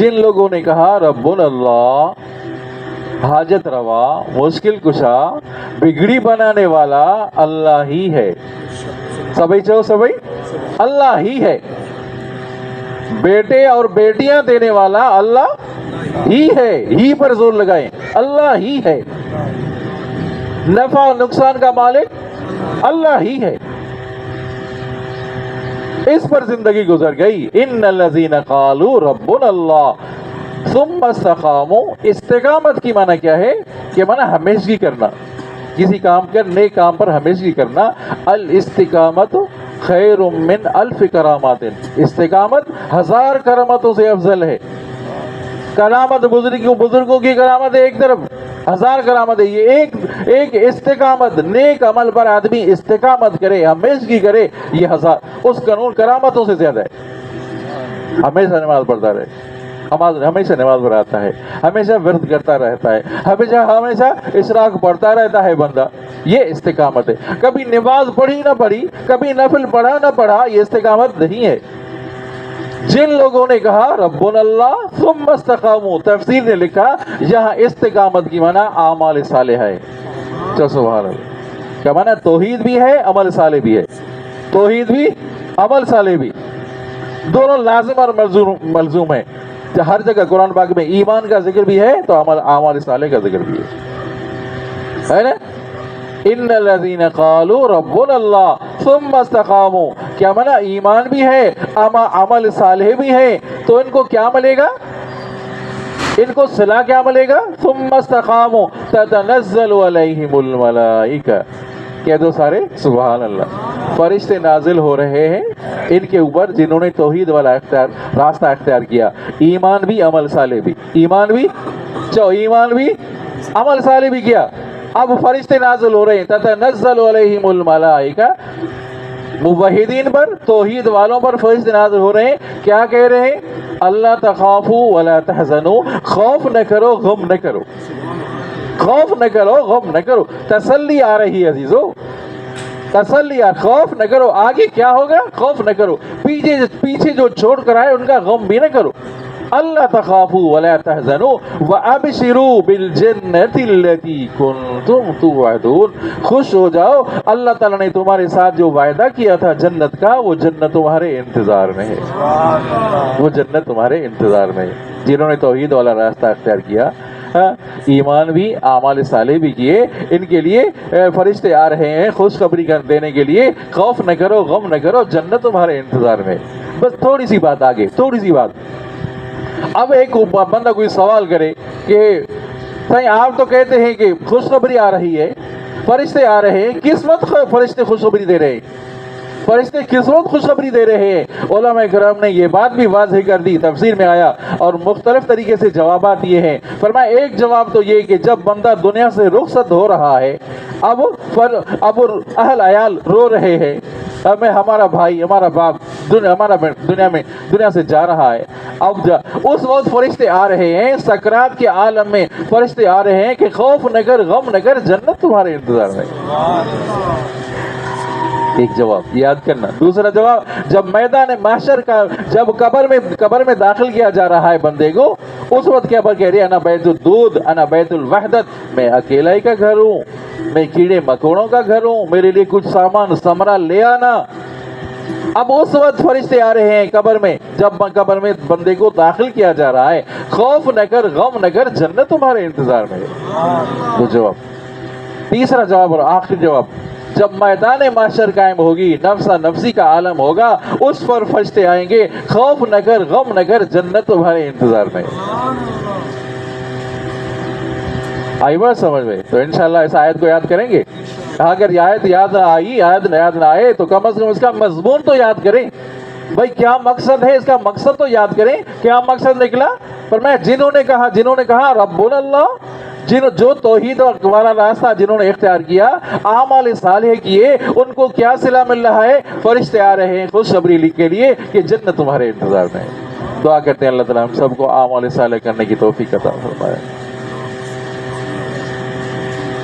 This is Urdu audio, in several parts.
جن لوگوں نے کہا ربنا اللہ، حاجت روا، مشکل کشا، بگڑی بنانے والا اللہ ہی ہے. سبھی چاہو سبھی اللہ ہی ہے. بیٹے اور بیٹیاں دینے والا اللہ ہی ہے. ہی پر زور لگائیں، اللہ ہی ہے. نفع و نقصان کا مالک اللہ ہی ہے. اس پر زندگی گزر گئی. ان الذین قالوا ربنا اللہ ثم استقاموا. استقامت کی معنی کیا ہے؟ کہ معنی ہمیشگی کرنا، کسی کام کر نیک کام پر ہمیشگی کرنا. الاستقامت خیر من الف کرامات. استقامت 1000 کرامتوں سے افضل ہے. کرامت بزرگوں کی کرامت ایک طرف، 1000 کرامت ہے. یہ ایک استقامت، نیک عمل پر آدمی استقامت کرے، ہمیشگی کرے، یہ 1000 اس قانون کرامتوں سے زیادہ ہے. ہمیشہ نماز پڑھتا رہے، ہمیشہ نماز پڑھاتا ہے، ہمیشہ ورد کرتا رہتا ہے، ہمیشہ اشراق پڑھتا رہتا ہے بندہ، یہ استقامت ہے. کبھی نماز پڑھی نہ پڑھی، کبھی نفل پڑھا نہ پڑھا، یہ استقامت نہیں ہے. جن لوگوں نے کہا ربنا اللہ ثم استقاموا، تفسیر نے لکھا یہاں استقامت کی معنی اعمال صالحہ ہے. چل سبحان اللہ. کیا معنی؟ توحید بھی ہے، عمل صالح بھی ہے. توحید بھی، عمل صالح بھی، دونوں لازم اور ملزوم ہے. ہر جگہ قرآن پاک میں ایمان کا ذکر بھی ہے تو اعمال صالح کا ذکر بھی ہے نا. ان الذین قالوا ربنا اللہ ثم استقاموا. کیا مانا؟ ایمان بھی ہے، عمل صالح بھی ہے. تو ان کو کیا ملے گا؟ ان کو صلاح کیا ملے گا؟ ثم استقاموا تتنزل علیہم الملائکہ. کہہ دو سارے سبحان اللہ. فرشتے نازل ہو رہے ہیں ان کے اوپر جنہوں نے توحید والا راستہ اختیار کیا. ایمان بھی، عمل صالح بھی. ایمان بھی، ایمان بھی، عمل صالح بھی کیا. اب فرشتے نازل ہو رہے ہیں. تتنزل علیہم الملائکہ. موحدین پر، توحید والوں پر فرشتے نازل ہو رہے ہیں. کیا کہہ رہے ہیں؟ اللہ تخافوا ولا تحزنوا. خوف نہ کرو، غم نہ کرو. خوف نہ کرو، غم نہ کرو. تسلی آ رہی ہے عزیزو، تسلی. خوف نہ کرو. آگے کیا ہوگا؟ خوف نہ کرو. پیچھے جو چھوڑ کر آئے ان کا غم بھی نہ کرو. اللہ تخافوا ولا تحزنوا وابشروا بالجنۃ التي كنتم توعدون. خوش ہو جاؤ، اللہ تعالیٰ نے تمہارے ساتھ جو وعدہ کیا تھا جنت کا، وہ جنت تمہارے انتظار میں ہے. وہ جنت تمہارے انتظار میں ہے. جنہوں نے توحید والا راستہ اختیار کیا، ایمان بھی، اعمال صالح بھی کیے، ان کے لیے فرشتے آ رہے ہیں خوشخبری دینے کے لیے. خوف نہ کرو، غم نہ کرو، جنت تمہارے انتظار میں. بس تھوڑی سی بات آگے، تھوڑی سی بات. اب ایک بندہ کوئی سوال کرے کہ صحیح آپ تو کہتے ہیں کہ خوشخبری آ رہی ہے، فرشتے آ رہے ہیں، کس وقت فرشتے خوشخبری دے رہے ہیں؟ فرشتے کس وقت خوشخبری دے رہے ہیں؟ علماء کرام نے یہ بات بھی واضح کر دی، تفسیر میں آیا اور مختلف طریقے سے جوابات دیے ہیں. فرمایا ایک جواب تو یہ کہ جب بندہ دنیا سے رخصت ہو رہا ہے، اب اہل عیال رو رہے ہیں، ہمارا بھائی، ہمارا باپ دنیا سے جا رہا ہے. اب اس وقت فرشتے آ رہے ہیں، سکرات کے عالم میں فرشتے آ رہے ہیں کہ خوف نہ کر، غم نہ کر، جنت تمہارے انتظار میں. ایک جواب یاد کرنا. دوسرا جواب، جب میدان محشر کا، جب قبر میں داخل کیا جا رہا ہے بندے کو، اس وقت کیا کہہ رہے ہیں؟ انا بیت الدود، انا بیت الوحدت. میں اکیلا ہی کا گھر ہوں، میں کیڑے مکوڑوں کا گھر ہوں، میرے لیے کچھ سامان ثمرہ لے آنا. اب اس وقت فرشتے آ رہے ہیں قبر میں، جب قبر میں بندے کو داخل کیا جا رہا ہے. خوف نہ کر، غم نہ کر، جنت تمہارے انتظار میں ہے. وہ جواب. تیسرا جواب اور آخری جواب، جب میدان محشر قائم ہوگی، نفسا نفسی کا عالم ہوگا، اس پر فرشتے آئیں گے، خوف نہ کر، غم نہ کر، جنت تمہارے انتظار میں. آئی بات سمجھ میں؟ تو انشاءاللہ اس آیت کو یاد کریں گے. اگر یہ آیت یاد نہ آئی، آیت یاد نہ آئے تو کم از کم اس کا مضمون تو یاد کریں. بھائی کیا مقصد ہے اس کا، مقصد تو یاد کریں. کیا مقصد نکلا؟ فرمایا جنہوں نے کہا ربنا اللہ، جو توحید والا راستہ جنہوں نے اختیار کیا، اعمال صالح کیے، ان کو کیا صلہ مل رہا ہے؟ فرشتے آ رہے ہیں خوشخبری کے لیے کہ جنت تمہارے انتظار میں ہے. دعا کرتے ہیں اللہ تعالیٰ ہم سب کو اعمال صالح کرنے کی توفیق عطا فرمائے.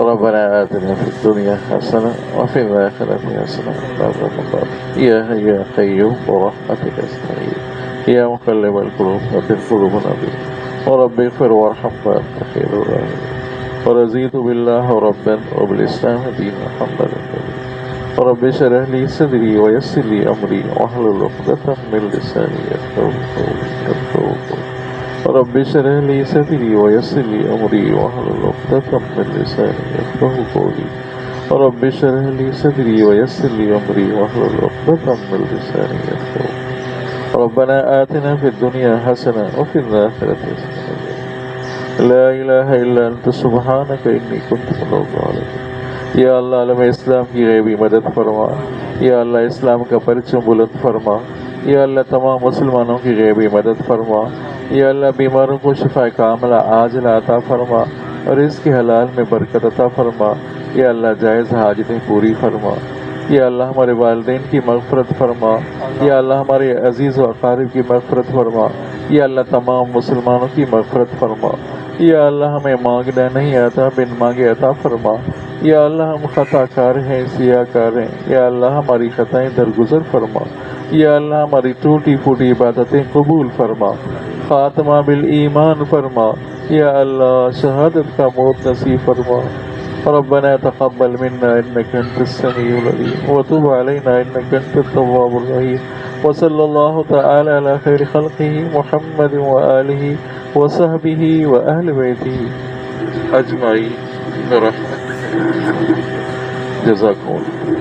ربنا آتنا في الدنيا حسنة وفي الآخرة حسنة وقنا عذاب النار. يا حي يا قيوم برحمتك استغيث يا مقلب القلوب ثبت قلوبنا بك ورب اغفر وارحم وأنت خير الراحمين ورضيت بالله ربا وبالإسلام دينا محمد النبي رب اشرح لي صدري ويسر لي أمري واحلل عقدة من لساني يفقهوا قولي رب اشرح لي صدري ويسر لي أمري واحلل عقدة من لساني يفقهوا قولي رب اشرح لي صدري ويسر لي أمري واحلل عقدة من لساني يفقهوا ربنا آتنا في الدنيا حسنة وفي الآخرة حسنة لا الہ الا انت سبحانک انی کنت من الظالمین. یا اللہ عالم اسلام کی غیبی مدد فرما. یا اللہ اسلام کا پرچم بلند فرما. یا اللہ تمام مسلمانوں کی غیبی مدد فرما. یا اللہ بیماروں کو شفا کاملہ عاجلہ عطا فرما اور اس کے حلال میں برکت عطا فرما. یا اللہ جائز حاجتیں پوری فرما. یا اللہ ہمارے والدین کی مغفرت فرما. یا اللہ ہمارے عزیز و اقارب کی مغفرت فرما. یا اللہ تمام مسلمانوں کی مغفرت فرما. یا اللہ ہمیں مانگنا نہیں آتا بن مانگے عطا فرما. یا اللہ ہم خطا کار ہیں سیاہ کار ہیں. یا اللہ ہماری خطائیں درگزر فرما. یا اللہ ہماری ٹوٹی پھوٹی عبادتیں قبول فرما. خاتمہ بالایمان فرما. یا اللہ شہادت کا موت نصیب فرما. ربنا تقبل منا انك انت السميع العليم وتب علينا انك انت التواب الرحيم وصلى الله تعالى على خير خلقه محمد وآله وصحبه وأهل بيته أجمعين برحمته. جزاكم الله.